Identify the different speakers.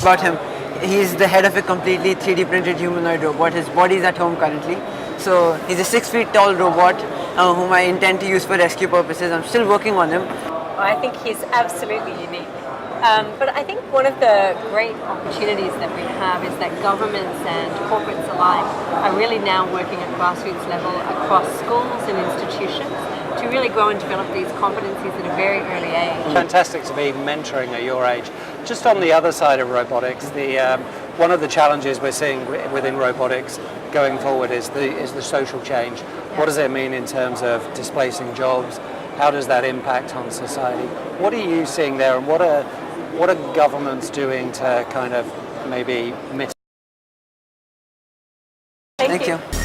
Speaker 1: about him. He's the head of a completely 3D printed humanoid robot. His body is at home currently. So he's a 6 feet tall robot whom I intend to use for rescue purposes. I'm still working on him.
Speaker 2: I think he's absolutely unique. But I think one of the great opportunities that we have is that governments and corporates alike are really now working at grassroots level across schools and institutions to really grow and develop these competencies at a very early age.
Speaker 3: Fantastic to be mentoring at your age. Just on the other side of robotics, one of the challenges we're seeing within robotics going forward is the social change.
Speaker 2: Yeah.
Speaker 3: What does it mean in terms of displacing jobs? How does that impact on society? What are you seeing there, and what are governments doing to kind of maybe mitigate?
Speaker 2: Thank you.
Speaker 1: you.